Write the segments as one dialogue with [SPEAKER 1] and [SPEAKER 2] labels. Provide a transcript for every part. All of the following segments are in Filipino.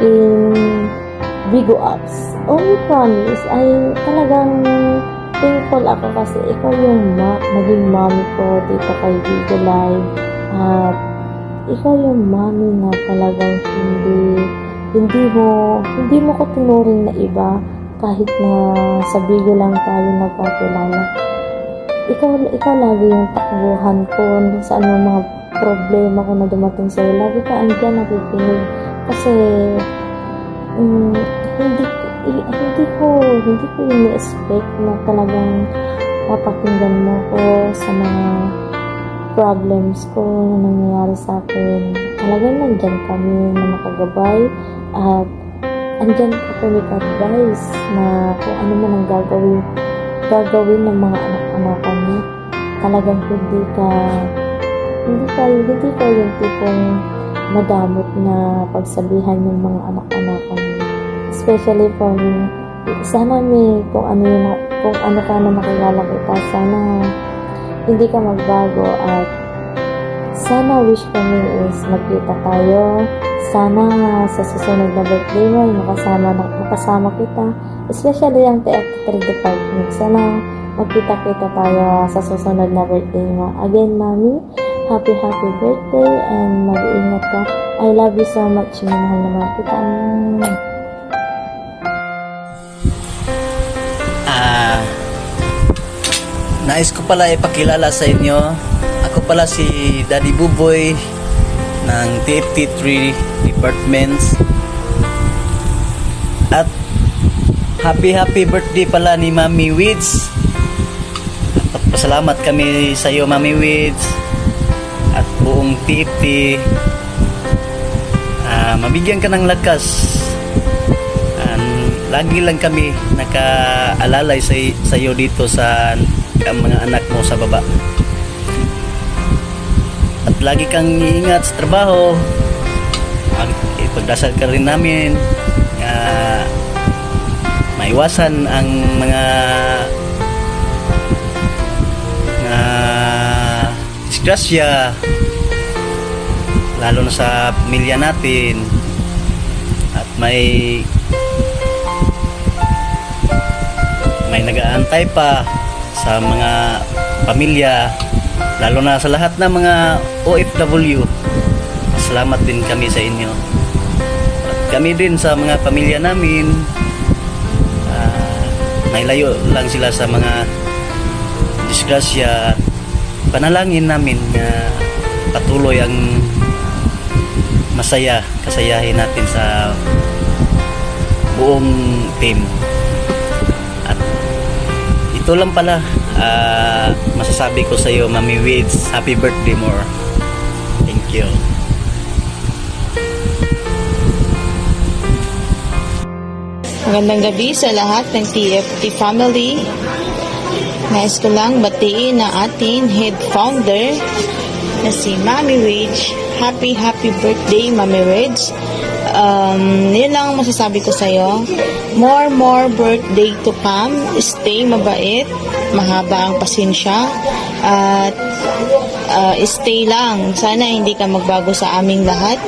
[SPEAKER 1] in Bigo Apps. Only promise ay talagang thankful ako kasi ikaw yung naging mommy ko dito kay Bigo Live. At ikaw yung mommy na talagang hindi mo ko tinuring na iba kahit na sa Bigo lang tayo nagkakilala. Ikaw lagi yung takbuhan ko saan yung mga problema ko na dumating sa'yo. Lagi ka andyan nakikinig kasi hindi ko ini-expect na talagang papakinggan mo ko sa mga problems ko na nangyayari sa akin. Talagang nandyan kami na makagabay at andyan ka po advice na kung ano man ang gagawin ng mga anak-anakan mo. Talagang hindi ka yung tipong madamot na pagsabihan ng mga anak-anakan mo. Especially kung sana kung ano ka na makilala kita, sana hindi ka magbago at sana wish ko is magkita tayo. Sana sa susunod na birthday mo makasama kita, especially ang theater department. Sana magkita-kita tayo sa susunod na birthday mo. Again, Mami, happy birthday and mag-iingat ka. I love you so much. Mahal naman kita.
[SPEAKER 2] Nais ko pala ipakilala sa inyo. Ako pala si Daddy Buboy ng TFT3 Departments. At happy birthday pala ni Mami Wids. Pasalamat kami sa iyo, Mami Wids, at buong TFT. Mabigyan ka ng lakas. Lagi lang kami nakaalalay sa iyo dito sa mga anak mo sa baba. At lagi kang iingat sa trabaho. Ipagdasal ka rin namin maiwasan ang mga disgrasya, lalo na sa pamilya natin, at may nag-aantay pa sa mga pamilya, lalo na sa lahat ng mga OFW. Salamat din kami sa inyo. At kami din sa mga pamilya namin, may layo lang sila sa mga disgrasya. Panalangin namin na patuloy ang kasayahin natin sa buong team. At ito lang pala masasabi ko sa iyo, Mami Wids, happy birthday more. Thank you.
[SPEAKER 3] Magandang gabi sa lahat ng TFT family. Nais ko lang batiin na ating head founder na si Mami Wids. Happy birthday, Mami Wids. Yun lang masasabi ko sa'yo. More birthday to come. Stay mabait. Mahaba ang pasensya. At stay lang. Sana hindi ka magbago sa aming lahat.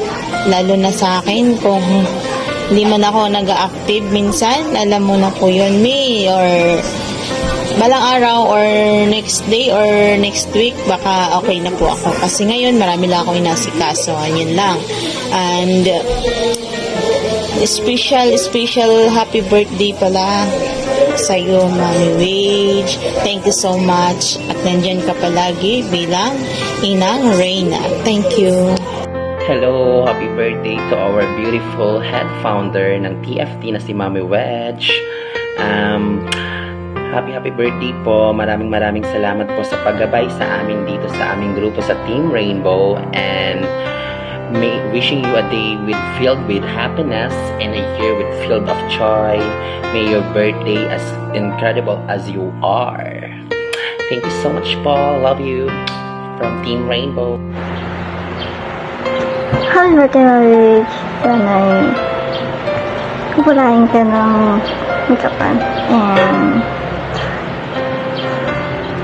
[SPEAKER 3] Lalo na sa akin. Kung hindi man ako nag-active minsan, alam mo na po yun, me, or balang araw or next day or next week, baka okay na po ako. Kasi ngayon, marami lang ako inasikaso. Yun lang. And special happy birthday pala sa'yo, Mami Wage. Thank you so much. At nandyan ka palagi bilang Inang Reyna. Thank you.
[SPEAKER 4] Hello, happy birthday to our beautiful head founder ng TFT na si Mami Wedge. Happy birthday po. Maraming salamat po sa paggabay sa amin dito sa aming grupo sa Team Rainbow, and wishing you a day filled with happiness and a year filled of joy. May your birthday as incredible as you are. Thank you so much po. Love you from Team Rainbow.
[SPEAKER 5] Happy birthday, Marriage. Sana'y kupulain ka ng usapan. And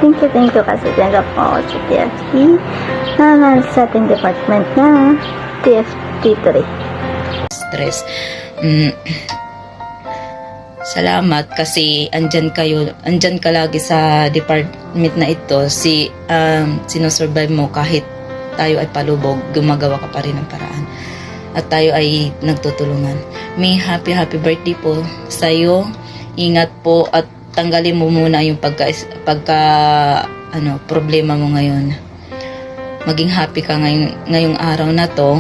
[SPEAKER 5] thank you kasi tinanggap mo ako sa TFT na sa ating department na TFT3.
[SPEAKER 6] stress. Salamat kasi andyan ka lagi sa department na ito. Sinusurvive mo kahit tayo ay palubog, gumagawa ka pa rin ng paraan. At tayo ay nagtutulungan. May happy birthday po sa'yo. Ingat po at tanggalin mo muna yung problema mo ngayon. Maging happy ka ngayong araw na to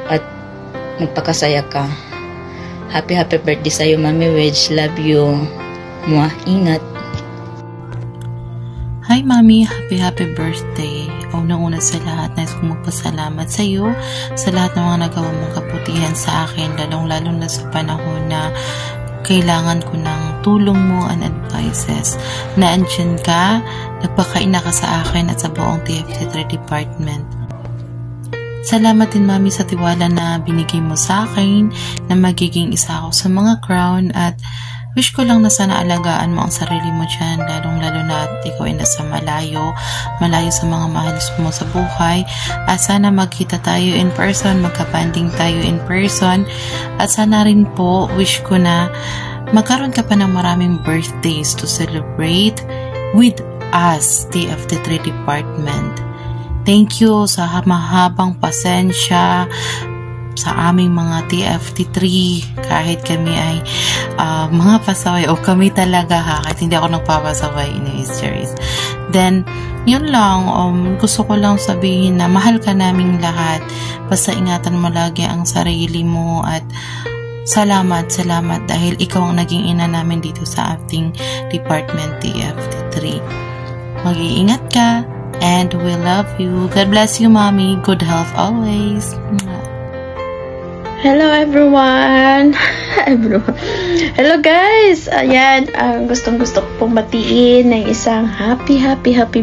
[SPEAKER 6] at magpakasaya ka. Happy birthday sa'yo, Mami Wedge. Love you. Mwah. Ingat.
[SPEAKER 3] Hi Mami, happy birthday. Unang-una sa lahat, nais kong magpasalamat sa iyo sa lahat ng mga nagawa mong kabutihan sa akin, lalong-lalo na sa panahon na kailangan ko ng tulong mo and advices. Na andyan ka, nagpakaina ka sa akin at sa buong TFT3 department. Salamat din Mami sa tiwala na binigay mo sa akin na magiging isa ako sa mga crown at wish ko lang na sana alagaan mo ang sarili mo dyan, lalong-lalo na at ikaw ay nasa malayo sa mga mahal mo sa buhay. At sana magkita tayo in person, magka-banding tayo in person. At sana rin po, wish ko na magkaroon ka pa ng maraming birthdays to celebrate with us, TFT3 Department. Thank you sa mahabang pasensya sa aming mga TFT3 kahit kami ay mga pasaway o kami talaga kahit hindi ako nagpapasaway in series. Then yun lang, gusto ko lang sabihin na mahal ka naming lahat, basta ingatan mo lagi ang sarili mo at salamat dahil ikaw ang naging ina namin dito sa ating department TFT3. Mag-iingat ka and we love you. God bless you Mommy, good health always.
[SPEAKER 7] Hello everyone! Hello guys! Ayan, gustong-gusto ko pong batiin ng isang happy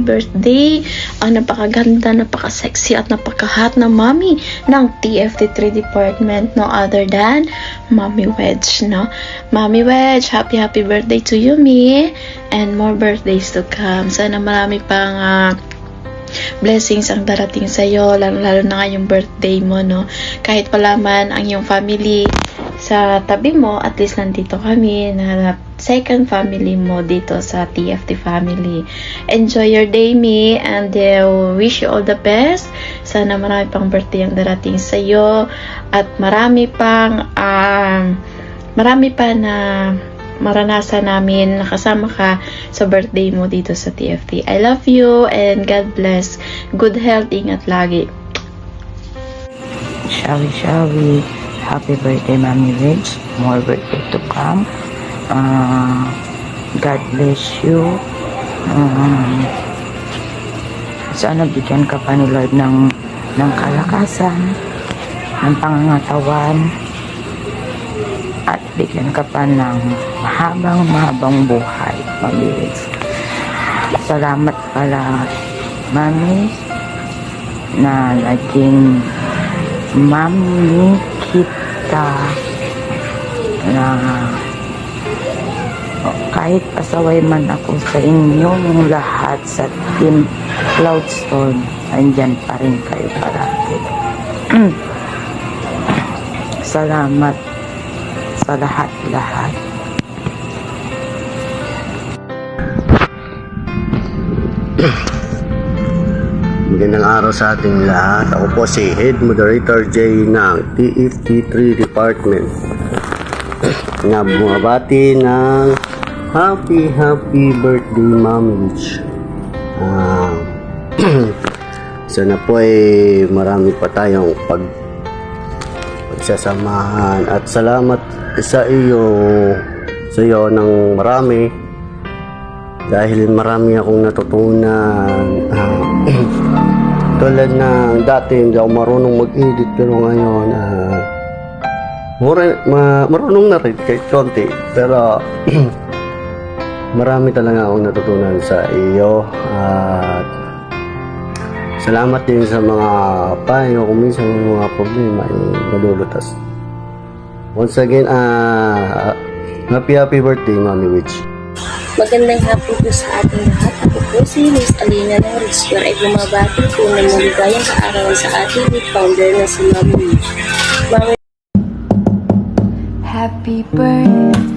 [SPEAKER 7] birthday. Ang napakaganda, napaka-sexy at napaka-hot na mommy ng TFT3 department. No other than Mommy Wedge, no? Mommy Wedge, happy birthday to you, me! And more birthdays to come. Sana marami pang blessings ang darating sa'yo, lalo na ngayong birthday mo, no? Kahit wala man ang iyong family sa tabi mo, at least nandito kami na second family mo dito sa TFT family. Enjoy your day, me, and wish you all the best. Sana marami pang birthday ang darating sa'yo at marami pa na maranasan namin nakasama ka sa birthday mo dito sa TFT. I love you and God bless. Good health, ingat lagi.
[SPEAKER 8] Shall we? Happy birthday, Mommy Wedge. More birthday to come. God bless you. Sana bigyan ka pa ni Lord ng kalakasan, ng pangangatawan, at bigyan ka pa ng mahabang buhay, Mommy Wedge. Salamat pala, Mami, na naging mami kita na kahit pasaway man ako sa inyong lahat sa Team Cloudstorm, andyan pa rin kayo parati. Salamat sa lahat.
[SPEAKER 9] Magandang araw sa ating lahat. Ako po si Head Moderator J ng TFT3 Department na bumabati ng happy birthday, Mami Wedge. Sana po ay marami pa tayong pagsasamahan at salamat sa iyo ng marami dahil marami akong natutunan. Tulad ng dati hindi ako marunong mag-edit, pero ngayon marunong na rin kahit konti, pero marami talaga akong natutunan sa iyo at salamat din sa mga payo kung minsan mga problema ay nadulutas. Once again, happy birthday, Mommy Wedge.
[SPEAKER 10] Magandang hapon po sa ating lahat. Ako po si Miss Alina Laurisper ay bumabati po ng maligayang kaarawan sa ating lead founder na si Mommy Wedge. Mami
[SPEAKER 11] Happy birthday